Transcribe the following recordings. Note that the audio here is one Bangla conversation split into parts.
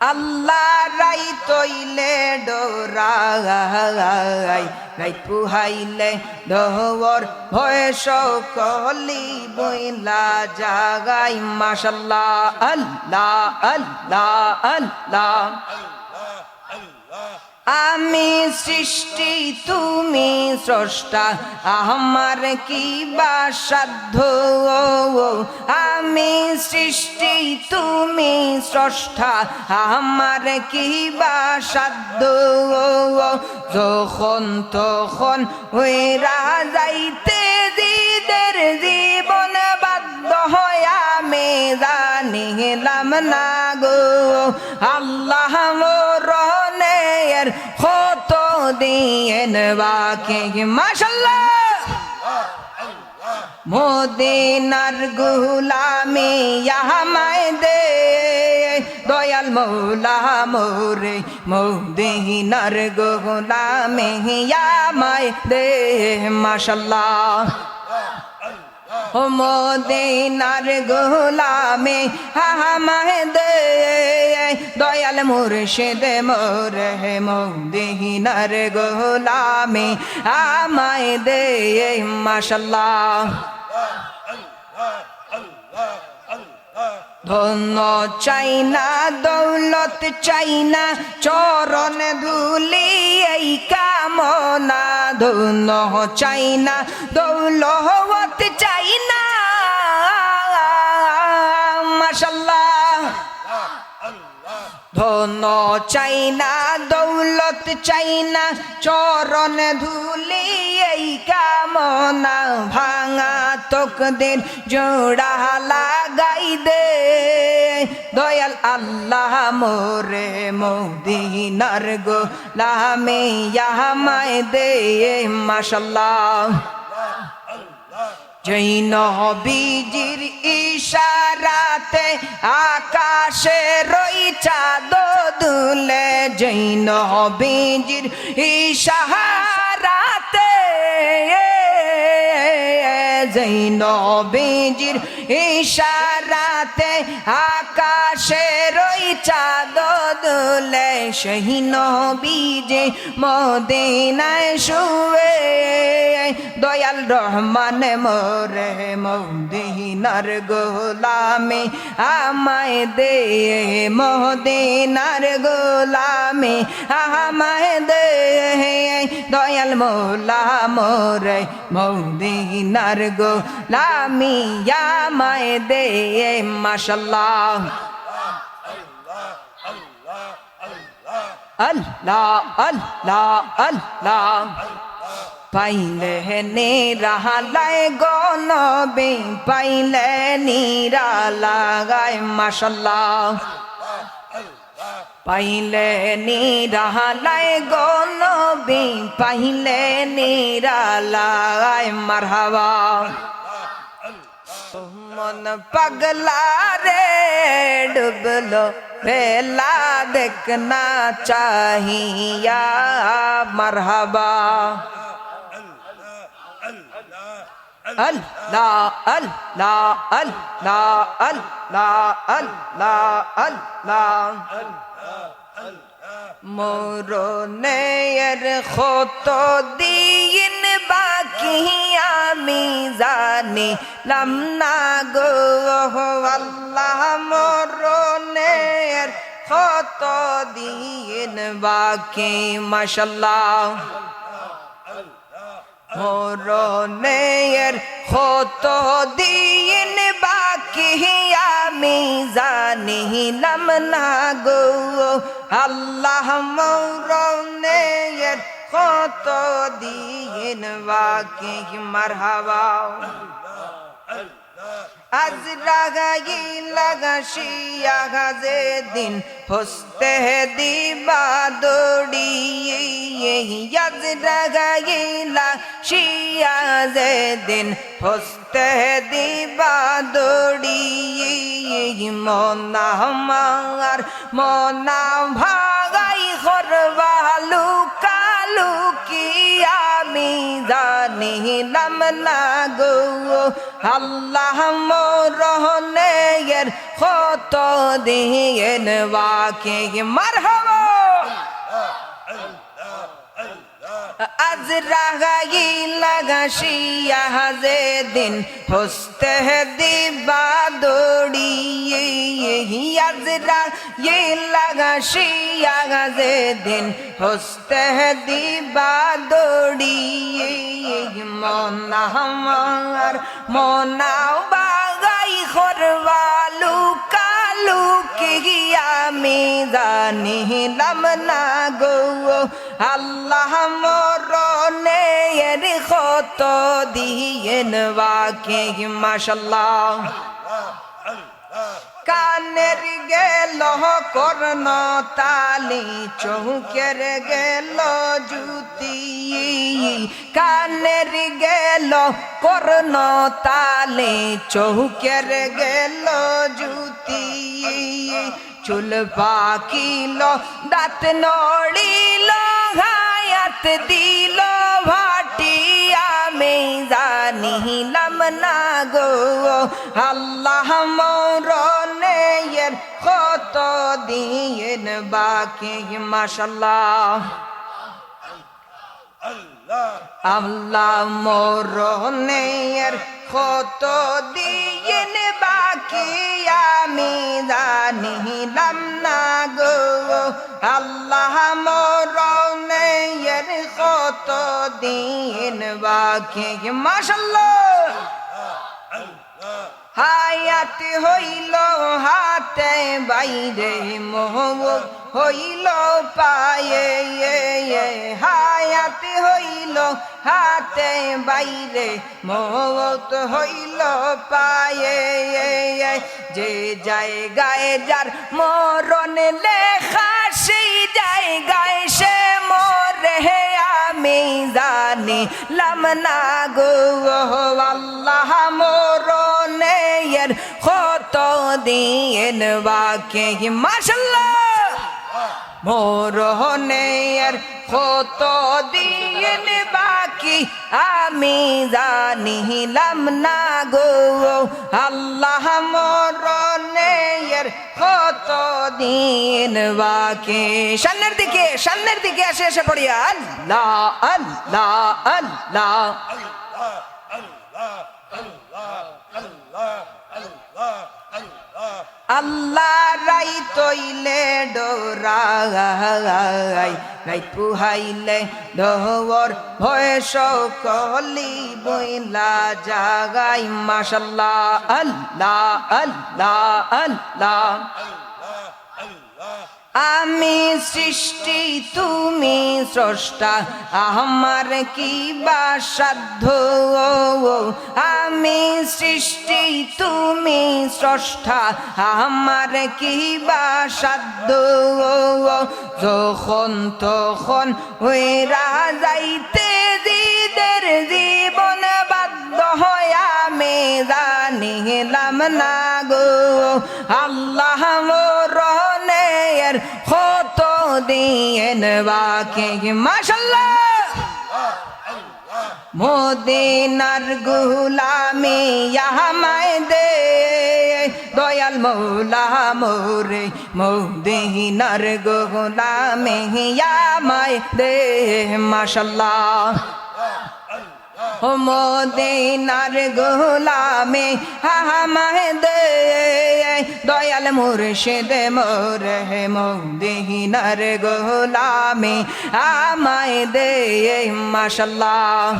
আল্লাহ রাই তৈলে ডোরাই রাই পুহাইলে ডোর ভয় সকলি বইলা জাগাই মাশাল্লাহ আল্লাহ আল্লাহ আল্লাহ আমি সৃষ্টি তুমি স্রষ্টা আমার কি বা সাধ্য আমি সৃষ্টি তুমি স্রষ্টা আমার কি বা সাধ্য যখন তখন হইরা যাইতে দিদের জীবন বাধ্য হয় আমি জানিলাম না গো আল্লাহ মরণের কত দিন বাকি মাশাআল্লাহ মদিনার গোলামি আমায় দে দয়াল মৌলা মোরে মদিনার গোলামি আমায় দে মাশাআল্লাহ মদিনার গোলামি আমায় দে দয়াল মুর্শিদ মোরে মদিনার গোলামি আমায় দে মাশাআল্লাহ ধন্য চাই না দৌলত চাই না চরণ ধুলি এই কামনা ধন্য চাই না দৌলত চাই না মাশাআল্লাহ ধন্য চাই না দৌলত চাই না চরণ ধুলি এই কামনা ভাঙা তকদির জোড়া লাগাই দে দয়াল আল্লাহ মোরে মদিনার গোলামি আমায় দে মাশাআল্লাহ যেই নবীজির ইশারাতে আকাশে রই চাঁদ দুলে যেই নবীজির ইশারাতে যেই নবীজির ইশারাতে আকাশে রই চাঁদ দুলে সেই নবীজি মদিনায় শুয়ে দয়াল রহমান মোরে মদিনার গোলামি আমায় দে মদিনার গোলামি আমায় দে দয়াল মৌলা মোরে মদিনার গোলামি আমায় দে মাশাআল্লাহ আল্লাহ আল্লাহ আল্লাহ পাইলে নিরালায় গো নবী পাইলে নিরালায় মাশাআল্লাহ পাইলে নিরালায় গো নবী পাইলে নিরালায় মারহাবা মন পাগলা রে ডুবলো বেলা দেখনা चाहिया मरहबा अल्लाह अल्लाह अल्लाह अल्लाह अल्लाह अल्लाह মরণের কত দিন বাকি আমি জানিলাম না গো আল্লাহ মরণের কত দিন বাকি মাশাআল্লাহ মরণের কত দিন বাকি আমি জানিলাম না গো আল্লাহ মরণের কত দিন বাকি মারহাবা আজরাগাই লাগাশিয়া গাজে দিন ফস্তে দিবা দড়ি আজরাগাই লাগাশিয়া যে দিন ফস্তে দিবা দড়ি মনা আমার মনা ভাগাই করবা লুকালুকি আমি জানি জানিলাম না গো আল্লাহ মরণের কত দিন বাকি মারহাবা আজরাইল গাশিয়া যেদিন হস্তে দিবা দড়ি আজরাইল গাশিয়া যেদিন হস্তে দিবা দড়ি মনামার মনাও বাগাই খরবালু কালু কি আমি জানিলাম না গো আল্লাহ মরণের কত দিন বাকি মাশাআল্লাহ কানের গেল কর্ণ তালি চৌকের গেল জুতি কানের গেল কর্ণ তালি চৌকের গেল জুতি চুল পাকিল দাঁত নড়িল হায়াত দিল ভাটি আমি জানিলাম না গো আল্লাহ মরণের কত দিন বাকি মাশাআল্লাহ আল্লাহ মরণের কত দিন বাকি আমি জানিলাম না গো আল্লাহ মরণের কত দিন বাকি মাশাআল্লাহ হায়াত হইল হাতে বাইরে মোহ হইল পায়ে হায়াত হইল হাতে বাইরে মৌত হইল পায়ে যে জায়গায় যার মরণ লেখা সেই জায়গায় সে মরে আমি জানিলাম না গো আল্লাহ মরণের কত দিন বাকি মাশাআল্লাহ মরণের কত দিন বাকি আমি জানিলাম না গো আল্লাহ মরণের কত দিন বাকি সামনের দিকে এসে পড়ি আল্লাহ আল্লাহ আল্লাহ আল্লাহ রাই তৈলে ডোরাই রাই পুহাইলে ডোর ভয় সকলি বইলা জাগাই মাশাআল্লাহ আল্লাহ আল্লাহ আল্লাহ আমি সৃষ্টি তুমি স্রষ্টা আমার কি বা সাধ্য আমি সৃষ্টি তুমি স্রষ্টা আমার কি বা সাধ্য যখন তখন হইরা যাইতে দিদের জীবন বাধ্য হয় আমি জানিলাম না গো আল্লাহ মরণের কত দিন বাকি মাশাআল্লাহ মদিনার গোলামি আমায় দে দয়াল মৌলা মোরে মদিনার গোলামি আমায় দে মাশাআল্লাহ মদিনার গোলামে আমায় দে দয়াল মুর্শিদ মোরে মদিনার গোলামে আমায় দে মাশাআল্লাহ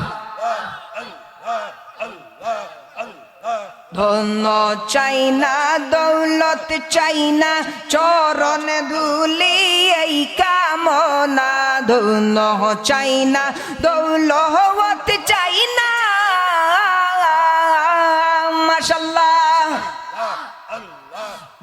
ধন্য চাই না দৌলত চাই না চরণ ধুলি এই কামনা ধন্য চাই না দৌলত চাই না মাশাআল্লাহ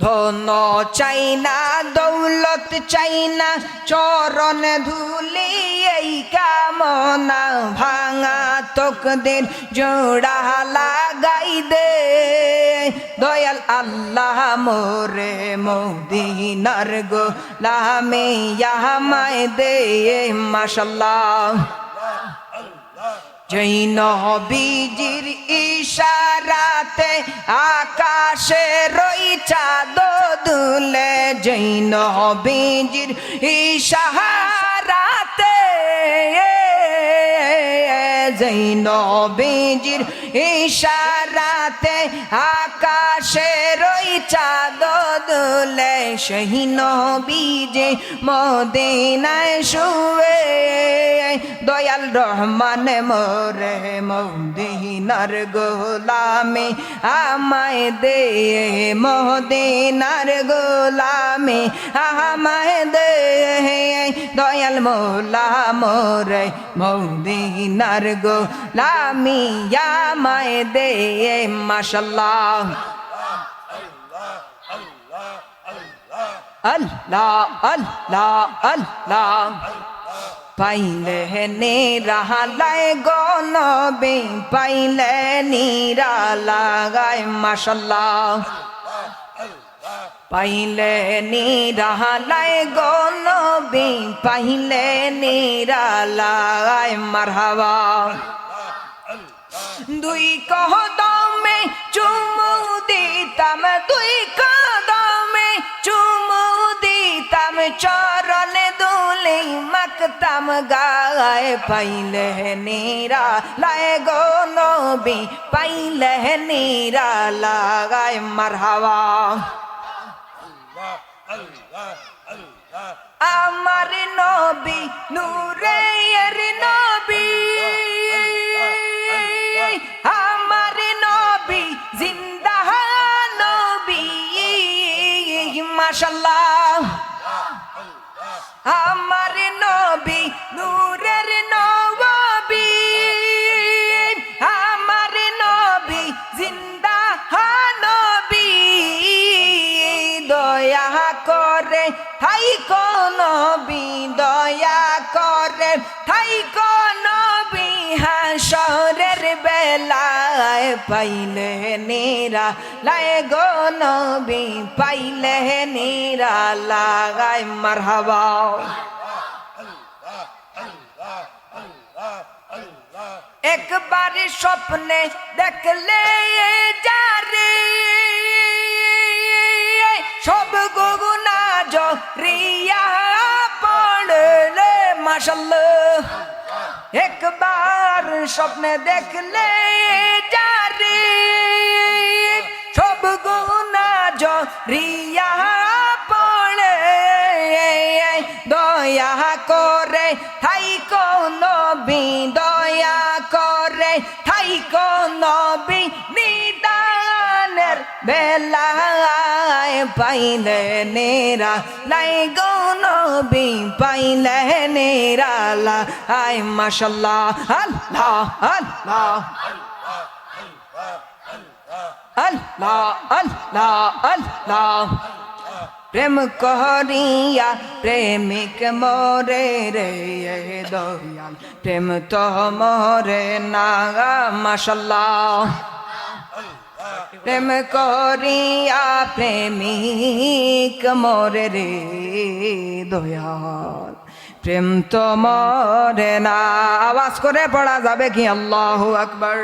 ধন্য চাই না দৌলত চাই না চরণ ধুলি এই কামনা ভাঙা তকদির জোড়া লাগাই দে দয়াল আল্লাহ মোরে মদিনার গোলামে আমায় দে মাশাআল্লাহ যেই নবীজির ইশারাতে আকাশের ওই চাঁদ দুলে, যেই নবীজির ইশারাতে, যেই নবীজির ইশারাতে আকাশের ওই চাঁদ দুলে, সেই নবীজি মদিনায় শুয়ে, দয়াল রহমান মোরে মদিনার গোলামে আমায় দে, মদিনার গোলামে আমায় দে, দয়াল মোলা মোরে মদিনার গোলামি আমায় দে। মাশাআল্লাহ আল্লাহ আল্লাহ আল্লাহ। পাইলে নিরালায় গো নবী, পাইলে নিরালায় মাশাআল্লাহ, পাইলে নিরালায় গো নবী, পাইলে নিরালায় মারহাবা। দুই কদমে চুমু দিতাম, দুই কদমে চুমু দিতাম, চরণে দুলি মাখতাম গায়ে, পাইলে নিরালায় গো নবী, পাইলে নিরালায় মারহাবা। আমার নবী নূরের নবী, আমার নবী জিন্দা নবী মাশাআল্লাহ। আমার নবী নূরের নবী, আমার নবী জিন্দা নবী, দয়া করে থাইকো নবী, দয়া করে থাইকো নবী, হাসরের বেলায় পাইলে নিরালায় গো নবী, পাইলে নিরালায় মারহাবা। একবার স্বপ্নে দেখলে যারে, সব গুনাহ জরিয়া পড়লে মাশাআল্লাহ। একবার স্বপ্নে দেখলে যারে, সব গুনাহ জরিয়া পড়ে, দয়া করে থাইকো নবী, দয়া করে থাইকো নবী, নিদানের বেলায় পাইলে নিরালায় গো নবী, পাইলে নিরালায় মাশাআল্লাহ। আল্লাহ আল্লাহ আল্লাহ আল্লাহ আল্লাহ। প্রেম করিয়া প্রেমিক মোরে রে দয়াল, প্রেম তো মোরে না মাশাআল্লাহ। প্রেম করিয়া প্রেমিক মোরে রে দয়াল, প্রেম তো মরে না। আওয়াজ করে পড়া যাবে কি? আল্লাহু আকবার।